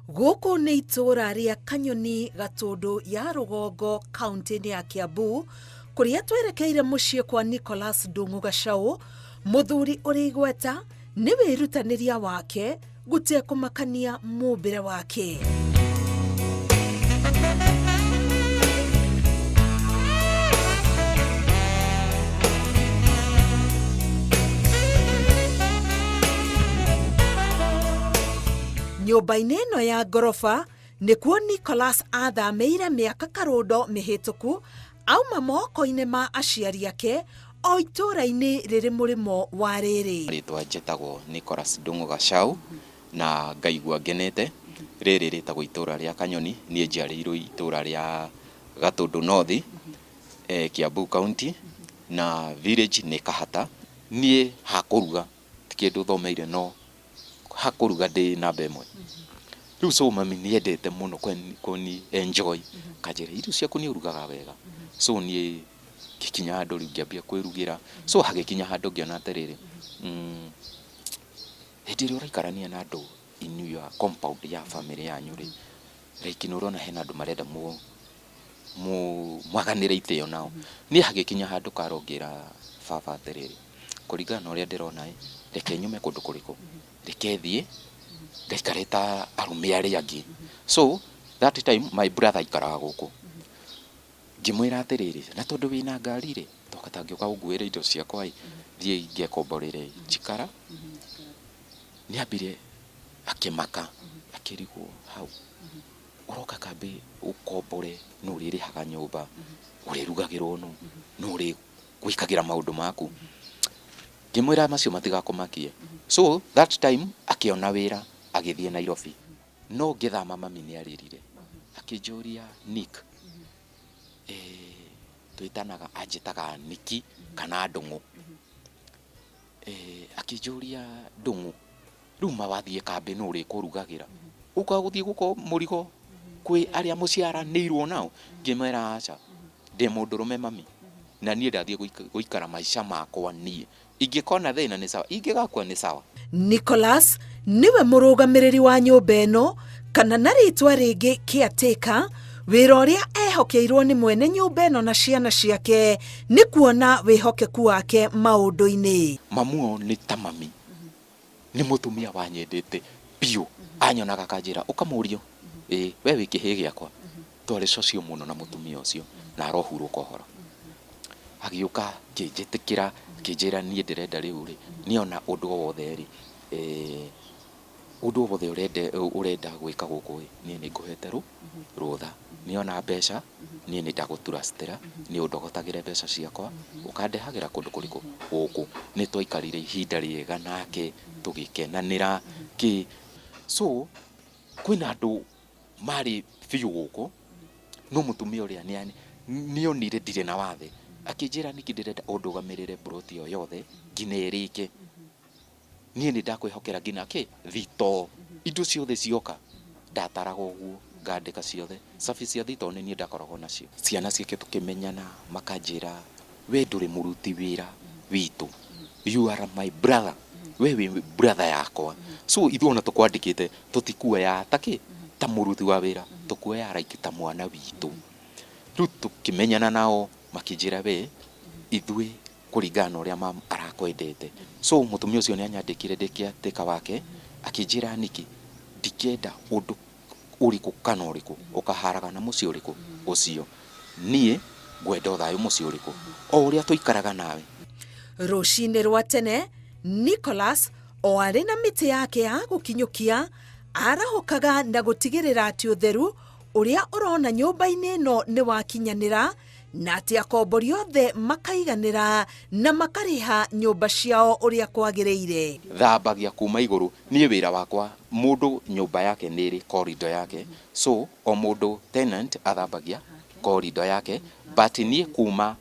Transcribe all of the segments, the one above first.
Gũkũ nĩ itũũra rĩa Kanyoni Gatũndũ ya rũgongo kaunti-inĩ ya Kiambu, kũrĩa twerekeire mũciĩ kwa Nicholas Ndung'u Gacaũ, mũthuri ũrĩ igweta nĩ wĩrutanĩria wake gũtekũmakania mũũmbĩre wake. Nyũmba-inĩ ĩno ya ngoroba nĩkuo Nicholas athamĩire mĩaka karũndo mĩhĩtũku, auma moko-inĩ ma aciari ake o itũũra-inĩ rĩrĩ mũrĩmo wa rĩrĩ. Rĩtwa njĩtagwo Nicholas Ndung'u Gacaũ na ngaigua ngenete. Rĩrĩ rĩtagwo itũũra rĩa Kanyoni, niĩ njiarĩirwo itũũra rĩa Gatũndũ North, Kiambu County, na village nĩ Kahata. Niĩ hakũruga ti kĩndũ thomeire, no hakũruga ndĩ namba ĩmwe. Rĩu so mami nĩendete mũno kũni enjoy, kanjĩra irio ciaku nĩ ũrugaga wega. So niĩ ngĩkinya handũ rĩu ngĩambia kwĩrugĩra. So hagĩkinya handũ ngĩona atĩrĩrĩ, hĩndĩ ĩrĩa ũraikarania na andũ in your compound ya family yanyu rĩ, like nĩ ũrona hena andũ marenda mwaganĩre itĩo nao. Niĩ hagĩkinya handũ karongera baba atĩrĩrĩ, kũringana na ũrĩa ndĩrona reke nyume kũndũ kũrĩkũ, reke thiĩ ngaikare ta arũme arĩa angĩ. So that time my brother aikaraga gũkũ, ngĩmwĩra atĩrĩrĩ, na tondũ wĩna ngari rĩ, toka tangĩũka ũnguĩre indo ciakwa thiĩ ngĩkomborere njikara. Nĩambire akĩmaka, akĩrigwo hau, ũroka kambĩ ũkombore, nũ ũrĩrĩhaga nyũmba, ũrĩrugagĩrwo nũ ũrĩgwĩkagĩra maũndũ maku. Ngĩmwĩra macio matigakũmakie. So that time akĩona wĩra agĩthiĩ Nairobi. No ngĩthama mami nĩarĩrire akĩnjũria Nick, twĩtanaga anjĩtaga Niki kana Ndung'u. Akĩnjũria Ndung'u, rĩu mawathiĩ kambĩ nũ ũrĩkũrugagĩra, ũkagũthiĩ gũkũ mũrigo kwĩ arĩa mũciaranĩirwo nao? Ngĩmwĩra aca, ndĩ mũndũrũme mami, na niĩ ndathiĩ gũikara maica makwa niĩ. Ingĩkona thĩna nĩ sawa, ingĩgakua nĩ sawa. Nicholas niwe mũrũgamĩrĩri wa nyũmba ĩno, kana na rĩtwa rĩngĩ caretaker, wĩra ũrĩa ehokeirwo nĩ mwene nyũmba ĩno na ciana ciake nĩ kuona wĩhokeku wake maũndũ-inĩ. Mamuo nĩ ta mami, nĩ mũtumia wanyendete biũ, anyonaga kanjĩra ũkamũrio, we wĩ kĩhĩ gĩakwa. Twarĩ socio mũno na mũtumia ũcio na arohurũka ũhoro. Agĩũka kĩnjĩtĩkĩra, kĩnjĩra niĩ ndĩrenda rĩu rĩ, niona ũndũ o wothe rĩ, ũndũ o wothe ũrenda gwĩka gũkũ ĩ, niĩ nĩngũhete rũtha. Niona mbeca, niĩ nĩndagũturacitĩra, nĩ ũndogotagĩre mbeca ciakwa, ũkandehagĩra kũndũ kũrĩkũ gũkũ. Nĩ twaikarire ihinda rĩega nake tũgĩkenanĩra kĩ. So kwĩna andũ marĩ biũ gũkũ, no mũtumia ũrĩa nĩonire ndirĩ na wathe, akĩnjĩra Niki ndĩrenda ũndũgamĩrĩre ploti ĩyo yothe nginya ĩrĩke. Niĩ nĩndakwĩhokera nginya thitoo, indo ciothe cioka ndataraga ũguo ngandĩka ciothe. Cabi cia thitoo nĩ niĩ ndakoragwo nacio. Ciana ciake tũkĩmenyana, makanjĩra we ndũrĩ mũruti wĩra witũ, you are my brother, we wĩ brother yakwa. So ithuĩ ona tũkwandĩkĩte tũtikuoya ta mũruti wa wĩra, tũkuoya like ta mwana witũ. Rĩu tũkĩmenyana nao makĩnjĩra we ithuĩ kũringana na ũrĩa arakwendete. So mũtumia ũcio nĩanyandĩkire ndĩ caretaker wake, akĩnjĩra Niki, ndikenda ũndũ ũrĩkũ kana ũrĩkũ ũkaharaga na mũciĩ ũrĩkũ ũcio, niĩ ngwenda thayũ mũciĩ ũrĩkũ o ũrĩa tũikaraga nawe. Rũcinĩ rwa tene, Nicholas o arĩ na mĩtĩ yake ya gũkinyũkia, arahũkaga na gũtigĩrĩra atĩ ũtheru ũrĩa ũrona nyũmba-inĩ ĩno nĩ wakinyanĩra, na atĩ akombori othe makaiganĩra na makarĩha nyũmba ciao ũrĩa kwagĩrĩire. Thambagia kuma igũrũ. Niĩ wĩra wakwa, mũndũ nyũmba yake nĩ ĩrĩ corridor yake, so o mũndũ tenant athambagia corridor yake, but niĩ kuma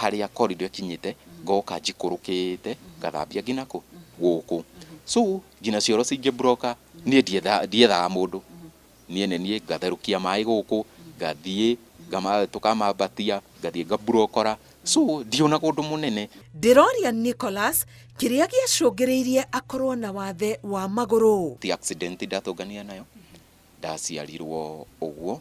harĩa corridor ĩkinyĩte ngoka njikũrũkĩte ngathambia nginya gũkũ. So nginya cioro cingĩbroka niĩ ndiethaga mũndũ, niĩ nĩ niĩ ngatherũkia maĩ gũkũ, ngathiĩ tũkamambatia, ngathiĩ ngaburokora. So ndionaga ũndũ mũnene. Ndĩroria Nicholas kĩrĩa gĩacũngĩrĩirie akorwo na wathe wa magũrũ. Ti accident ndatũngania nayo, ndaciarirwo ũguo.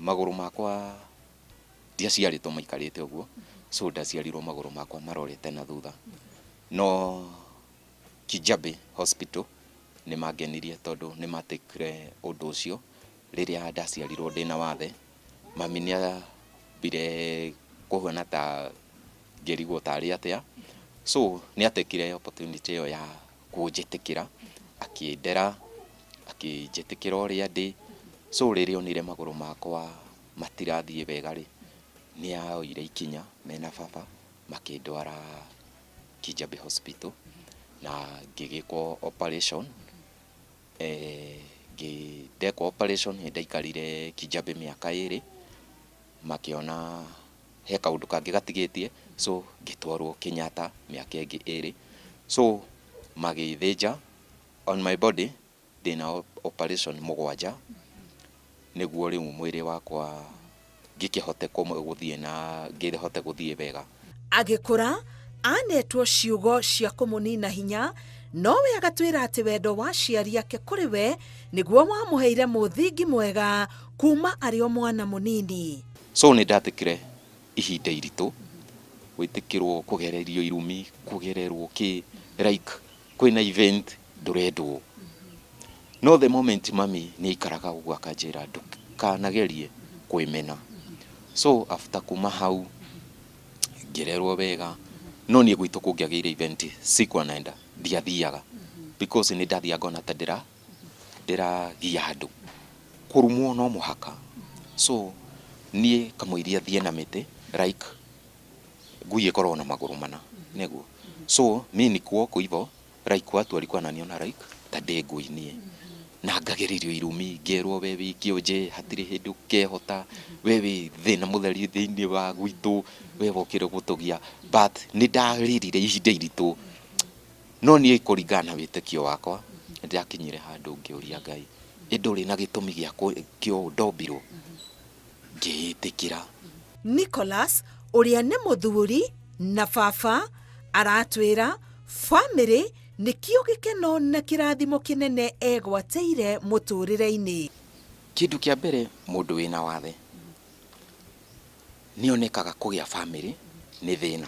Magũrũ makwa ndiaciarĩtwo maikarĩte ũguo, so ndaciarirwo magũrũ makwa marorete na thutha. No Kijabe Hospital nĩ mangenirie tondũ nĩ matĩkire ũndũ ũcio rĩrĩa ndaciarirwo ndĩna wathe. Mami nĩambire kũhuana ta ngĩrigwo tarĩ atĩa, so nĩatĩkire opportunity ĩyo ya kũnjĩtĩkĩra, akĩndera, akĩnjĩtĩkĩra ũrĩa ndĩ. So rĩrĩa onire magũrũ makwa matirathiĩ wega rĩ, nĩoire ikinya mena baba makĩndwara Kijabe Hospital na ngĩgĩkwo operation. Ndekwo operation nĩndaikarire Kijabe mĩaka 2, makĩona he kaũndũ kangĩ gatigĩtie, so ngĩtwarwo Kenyatta mĩaka ĩngĩ 2. So magĩthĩnja on my body, ndĩna operation 7 nĩguo rĩu mwĩrĩ wakwa ngĩkĩhote gũthiĩ wega. Agĩkũra anetwo ciugo cia kũmũnina hinya, nowe agatwĩra atĩ wendo wa aciari ake kũrĩ we nĩguo wamũheire mũthingi mwega kuma arĩ o mwana mũnini. So nĩndatĩkire ihinda iritũ gwĩtĩkĩrwo kũgererio irumi, kũgererwo like kwĩna event ndũrendwo. No the moment mami nĩaikaraga ũguo akanjĩra ndũkanagerie kwĩmena. So after kuma hau ngĩrerwo wega, no niĩ gwitũ kũngĩagĩire event sikuwa naenda, ndiathiaga because nĩndathiaga ngona ta ndĩragia andũ, kũrumwo no mũhaka. So niĩ kamũiria thiĩ na mĩtĩ like ngui ĩkorwo na magũrũ mana nĩguo. So mimi nikuo hivyo like watu walikuwa wananiona like ta ndĩ ngui niĩ, na ngagererio irumi, ngerwo we wiki ũnje hatirĩ hĩndĩ ũkehota, we wĩ thĩna mũtheri thĩinĩ wa gwitũ, we wokire gũtũgia. But nĩndaririre ihinda iritũ, no niĩ kũringana na wĩtĩkio wakwa nĩndakinyire handũ ngĩũria Ngai, ndũrĩ na gĩtũmi gĩakĩo ndombirwo, ngĩĩtĩkĩra. Nicholas ũrĩa nĩ mũthuri na baba aratwĩra family nĩkĩo gĩkeno na kĩrathimo kĩnene egwatĩire mũtũrĩre-inĩ. Kĩndũ kĩa mbere, mũndũ wĩna wathe nĩonekaga kũgĩa family nĩ thĩna,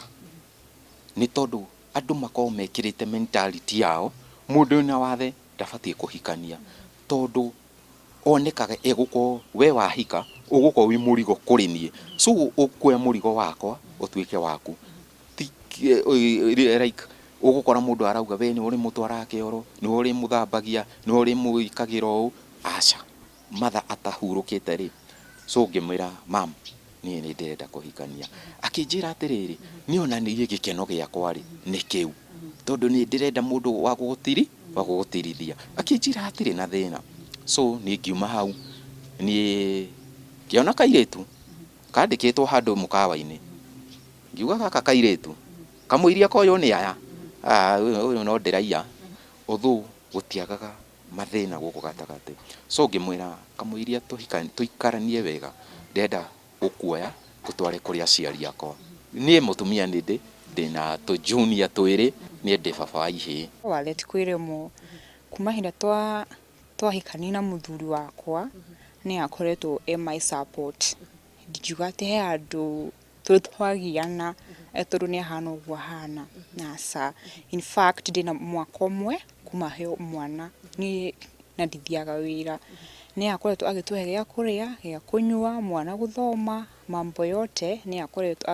nĩ tondũ andũ makoragwo mekĩrĩte mentality yao mũndũ wĩna wathe ndabatiĩ kũhikania, tondũ onekaga egũkorwo we wahika ũgũkorwo wĩ mũrigo kũrĩ niĩ, so ũkuoya mũrigo wakwa ũtuĩke waku. Like ũgũkora mũndũ arauga we nĩ ũrĩ mũtwara kĩoro, nĩ ũrĩ mũthambagia, nĩ ũrĩ mũikagĩra ũũ. Aca, matha atahurũkĩte rĩ. So ngĩmwĩra mam, niĩ nĩndĩrenda kũhikania. Akĩnjĩra atĩrĩrĩ, niona niĩ gĩkeno gĩakwa rĩ nĩ kĩu, tondũ nĩndĩrenda mũndũ wa gũgũtirithia. Akĩnjĩra hatirĩ na thĩna. So niĩ ngiuma hau, niĩ ngĩona kairĩtu kandĩkĩtwo handũ mũkawa-inĩ, ngiuga gaka kairĩtu kamũiria koywo nĩ aya, ũyũ no ndĩraiya, although gũtiagaga mathĩna gũkũ gatagatĩ. So ngĩmwĩra kamũiria tũikaranie wega, ndenda gũkuoya gũtware kũrĩ aciari akwa. Niĩ mũtumia ndĩna tũ junior 2, niĩ ndĩ baba wa ihĩĩ. Wathe ti kwĩremwo, kuma hinda twahikania na mũthuri wakwa nĩ akoretwo my support. Ndikiuga atĩ he andũ twagiana tondũ nĩ ahana ũguo ahana, aca. In fact ndĩna mwaka ũmwe kuma heo mwana niĩ na ndithiaga wĩra. Nĩ akoretwo agĩtũhe gĩa kũrĩa, gĩa kũnyua, mwana gũthoma, mambo yote nĩ akoretwo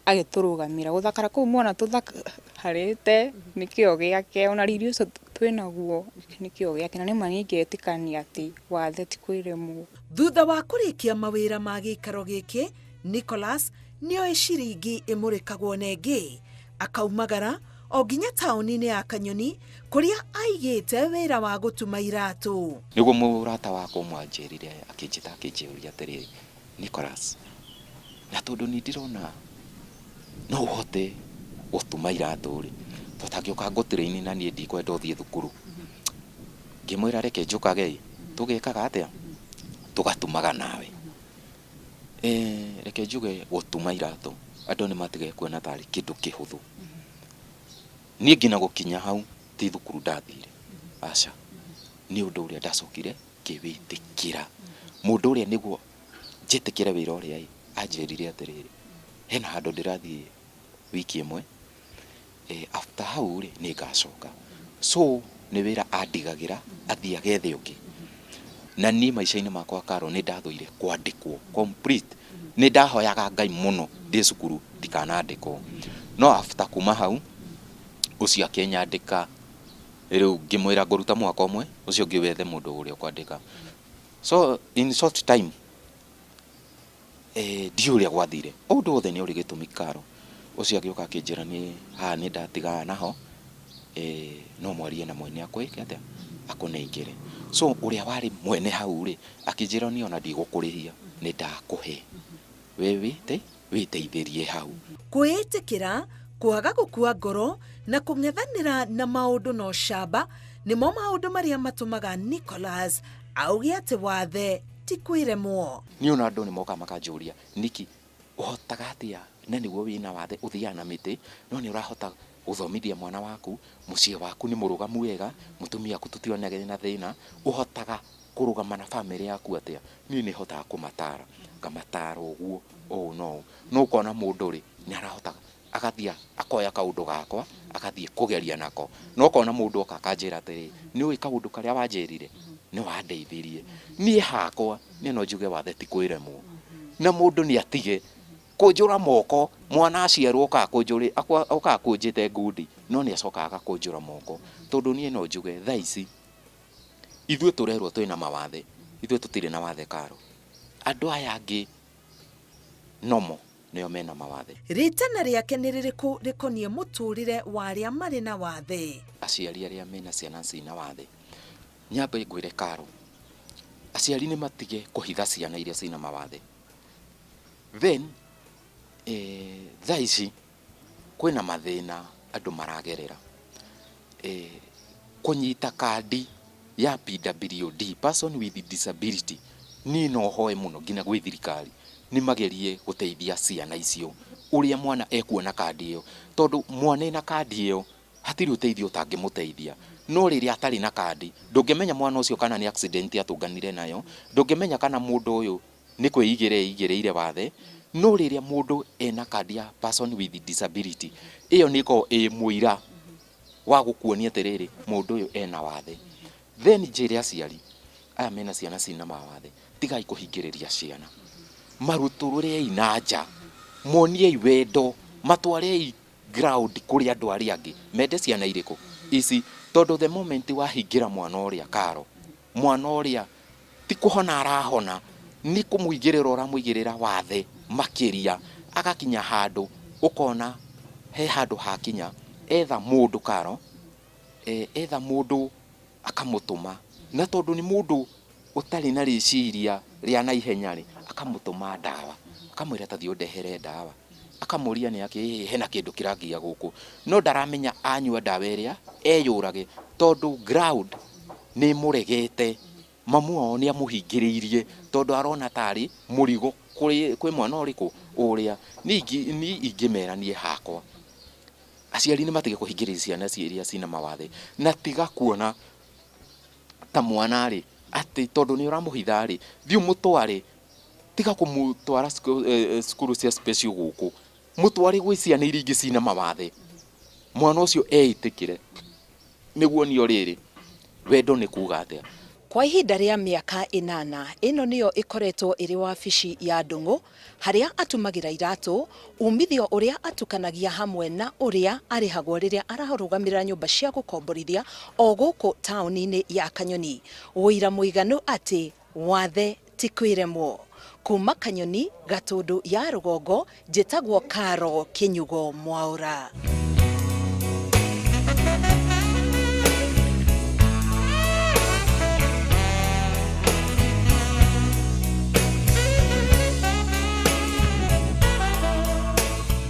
agĩtũrũgamĩra. Gũthakara kũu mwana tũthakarĩte nĩkĩo gĩake, ona riri ũcio twĩnaguo nĩkĩo gĩake, na nĩma niĩ ngetĩkania atĩ wathe ti kwĩremwo. Thutha wa kũrĩkia mawĩra ma gĩikaro gĩkĩ, Nicholas nĩoĩ ciringi ĩmũrĩkagwo nengĩ, akaumagara o nginya taũni-inĩ ya Kanyoni kũrĩa aigĩte wĩra wa gũtuma iratũ. Nĩguo mũrata wakwa mwanjĩrire akĩnjĩũria atĩrĩrĩ, Nicholas, na tondũ nĩndĩrona no ũhote gũtuma iratũ rĩ, tũtangĩũka ngũtĩrĩ-inĩ na niĩ ndikwenda ũthiĩ thukuru. Ngĩmwĩra reke njũkage, tũgĩkaga atĩa? Tũgatumaga nawe. Reke njuge gũtuma iratũ andũ nĩmatige kuona tarĩ kĩndũ kĩhũthũ. Niĩ nginya gũkinya hau ti thukuru ndathire, aca. nĩ ũndũ ũrĩa ndacokire ngĩwĩtĩkĩra. Mũndũ ũrĩa nĩguo njĩtĩkĩre wĩra ũrĩa anjĩrire atĩrĩrĩ, hena handũ ndĩrathiĩ wiki ĩmwe, after hau rĩ nĩ ngacoka. So nĩ wĩra andigagĩra athiĩ agethe ũngĩ. Na niĩ maica-inĩ makwa Karo nĩ ndathũire kwandĩkwo complete. Nĩ ndahoyaga Ngai mũno ndĩ cukuru ndikanandĩkwo. No after kuma hau ũcio akĩnyandĩka, rĩu ngĩmwĩra ngũruta mwaka ũmwe, ũcio ũngĩ wethe mũndũ ũrĩa ũkwandĩka. So in short time ndiũ ũrĩa gwathire. Ũndũ wothe nĩ ũrĩ gĩtũmi Karo. Ũcio agĩũka akĩnjĩra nĩ haha nĩ ndatigana naho, no mwarie na mwene akwĩke atĩa akũnengere. So ũrĩa warĩ mwene hau rĩ akĩnjĩra niĩ ona ndigũkũrĩhia, nĩ ndakũhe we wĩteithĩrie hau. Kwĩĩtĩkĩra, kwaga gũkua ngoro na kũng'ethanĩra na maũndũ no camba nĩmo maũndũ marĩa matũmaga Nicholas auge atĩ wathe ti kwĩremwo. Niĩ ona andũ nĩ moka makanjũria, Niki ũhotaga atĩa na nĩguo wĩna wathe ũthiaga na mĩtĩ, no nĩ ũrahota gũthomithia mwana waku, mũciĩ waku nĩ mũrũgamu wega, mũtumia aku tũtionage na thĩna, ũhotaga kũrũgama na bamĩrĩ yaku atĩa? Niĩ nĩ hotaga kũmatara, ngamatara ũguo ũũ no ũkona mũndũ rĩ nĩ arahotaga agathiĩ akoya kaũndũ gakwa agathiĩ kũgeria nako. No ũkona mũndũ oka akanjĩra atĩrĩ, nĩ ũĩ kaũndũ karĩa wanjĩrire nĩ wandeithirie. Niĩ hakwa niĩ no njuge wathe ti kwĩremwo, na mũndũ nĩ atige kũnjũra moko. Mwana aciarwo okaga kũnjĩte ngundi, no nĩ acokaga agakũnjũra moko. Tondũ niĩ no njuge thaa ici ithuĩ tũrerwo twĩna mawathe, ithuĩ tũtirĩ na wathe Karo. Andũ aya angĩ nomo nĩo mena mawathe. Ritana rĩake nĩ rĩrĩkũ rĩkoniĩ mũtũrĩre wa arĩa marĩ na wathe? Aciari arĩa mena ciana cina wathe, nyambe ngwĩre Karo, aciari nĩ matige kũhitha ciana iria cina mawathe. Then thaa ici kwĩna mathĩna andũ maragerera. Kũnyita kandi ya PWD, person with disability, niĩ no hoe mũno nginya gwĩ thirikari nĩ magerie gũteithia ciana icio ũrĩa mwana ekuona kandi ĩyo. Tondũ mwana ena kandi ĩyo hatirĩ ũteithio ũtangĩmũteithia. No rĩrĩa atarĩ na kandi ndũngĩmenya mwana ũcio kana nĩ accident atũnganire nayo, ndũngĩmenya kana mũndũ ũyũ nĩ kwĩigĩrĩire wathe. No rĩrĩa mũndũ ena kandi ya person with disability, ĩyo nĩ ĩkoragwo ĩ mũira wa gũkuonia atĩrĩrĩ mũndũ ũyũ ena wathe. Then njĩre aciari aya mena ciana cina mawathe, tigai kũhingĩrĩria ciana, marutũrũrei na nja, moniei wendo, matwarei ground kũrĩ andũ arĩa angĩ. Mende ciana irĩkũ ici? Tondũ the moment wahingĩra mwana ũrĩa Karo, mwana ũrĩa ti kũhona arahona, nĩ kũmũigĩrĩra ũramũigĩrĩra wathe makĩria. Agakinya handũ ũkona he handũ hakinya etha mũndũ Karo, etha mũndũ akamũtũma, na tondũ nĩ mũndũ ũtarĩ na rĩciria rĩa na ihenya rĩ, akamũtũma ndawa, akamwĩra ta thiĩ ũndehere ndawa, akamũria nĩ akĩ hena kĩndũ kĩrangia gũkũ. No ndaramenya anyua ndawa ĩrĩa eyũrage, tondũ ground nĩ mũregete. Mamu wao nĩ amũhingĩrĩirie tondũ arona tarĩ mũrigo kwĩ mwana ũrĩkũ ũrĩa. Niĩ ingĩmera niĩ hakwa, aciari nĩ matige kũhingĩrĩria ciana iria cina mawathe, na tiga kuona ta mwana rĩ atĩ tondũ nĩ ũramũhitha rĩ thiĩ mũtware. Tiga kũmũtwara cukuru cia special gũkũ, mũtware gwĩ ciana iria ingĩ cina mawathe. Mwana ũcio eitĩkĩre, nĩguo nĩo rĩrĩ wendo nĩ kuuga atĩa. Kwa ihinda rĩa mĩaka 8, ĩno nĩyo ĩkoretwo ĩrĩ wabici ya Ndung'u, harĩa atumagĩra iratũ, umithio ũrĩa atukanagia hamwe na ũrĩa arĩhagwo rĩrĩa ararũgamĩrĩra nyũmba cia gũkomborithia o gũkũ taũni-inĩ ya Kanyoni. Ũira mũiganu atĩ wathe ti kwĩremwo. Kuma Kanyoni, Gatũndũ ya rũgongo, njĩtagwo Karo Kĩnyugo Mwaũra.